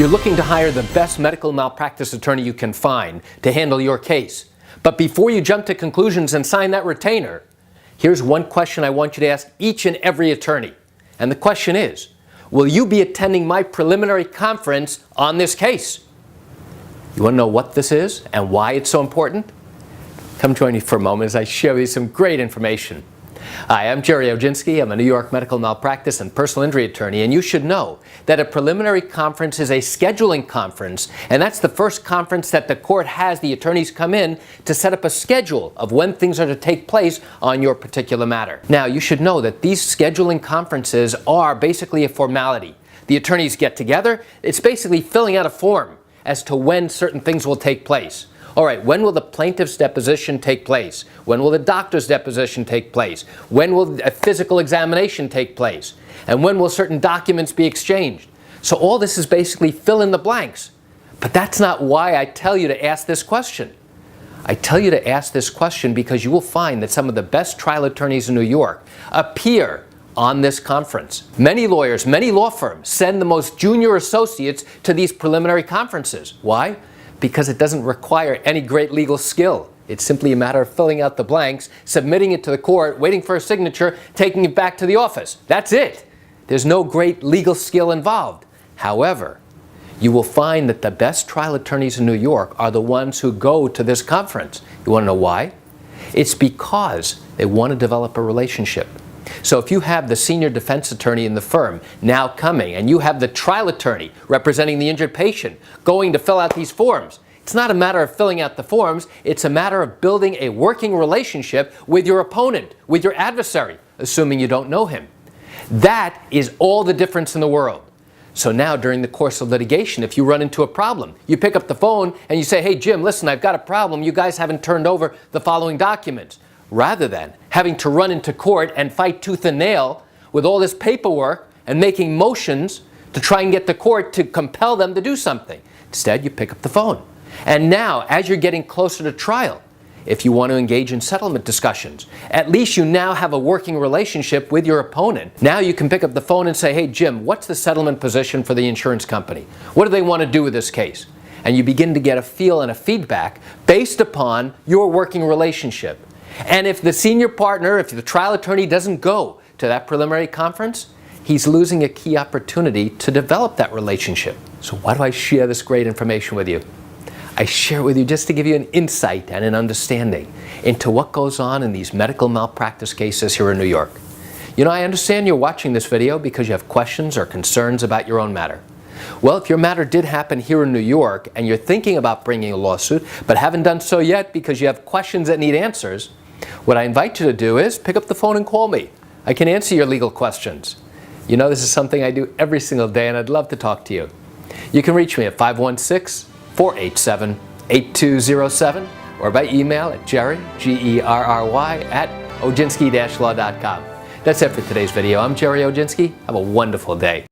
You're looking to hire the best medical malpractice attorney you can find to handle your case. But before you jump to conclusions and sign that retainer, here's one question I want you to ask each and every attorney. And the question is, will you be attending my preliminary conference on this case? You want to know what this is and why it's so important? Come join me for a moment as I share with you some great information. Hi, I'm Gerry Oginski. I'm a New York medical malpractice and personal injury attorney, and you should know that a preliminary conference is a scheduling conference, and that's the first conference that the court has the attorneys come in to set up a schedule of when things are to take place on your particular matter. Now, you should know that these scheduling conferences are basically a formality. The attorneys get together. It's basically filling out a form as to when certain things will take place. All right, when will the plaintiff's deposition take place? When will the doctor's deposition take place? When will a physical examination take place? And when will certain documents be exchanged? So all this is basically fill in the blanks. But that's not why I tell you to ask this question. I tell you to ask this question because you will find that some of the best trial attorneys in New York appear on this conference. Many lawyers, many law firms send the most junior associates to these preliminary conferences. Why? Because it doesn't require any great legal skill. It's simply a matter of filling out the blanks, submitting it to the court, waiting for a signature, taking it back to the office. That's it. There's no great legal skill involved. However, you will find that the best trial attorneys in New York are the ones who go to this conference. You want to know why? It's because they want to develop a relationship. So if you have the senior defense attorney in the firm now coming, and you have the trial attorney representing the injured patient going to fill out these forms, it's not a matter of filling out the forms, it's a matter of building a working relationship with your opponent, with your adversary, assuming you don't know him. That is all the difference in the world. So now during the course of litigation, if you run into a problem, you pick up the phone and you say, hey Jim, listen, I've got a problem, you guys haven't turned over the following documents. Rather than having to run into court and fight tooth and nail with all this paperwork and making motions to try and get the court to compel them to do something. Instead, you pick up the phone. And now, as you're getting closer to trial, if you want to engage in settlement discussions, at least you now have a working relationship with your opponent. Now you can pick up the phone and say, hey Jim, what's the settlement position for the insurance company? What do they want to do with this case? And you begin to get a feel and a feedback based upon your working relationship. And if the senior partner, if the trial attorney doesn't go to that preliminary conference, he's losing a key opportunity to develop that relationship. So why do I share this great information with you? I share it with you just to give you an insight and an understanding into what goes on in these medical malpractice cases here in New York. You know, I understand you're watching this video because you have questions or concerns about your own matter. Well, if your matter did happen here in New York and you're thinking about bringing a lawsuit but haven't done so yet because you have questions that need answers, what I invite you to do is pick up the phone and call me. I can answer your legal questions. You know, this is something I do every single day, and I'd love to talk to you. You can reach me at 516-487-8207 or by email at Gerry, Gerry, at oginski-law.com. That's it for today's video. I'm Gerry Oginski. Have a wonderful day.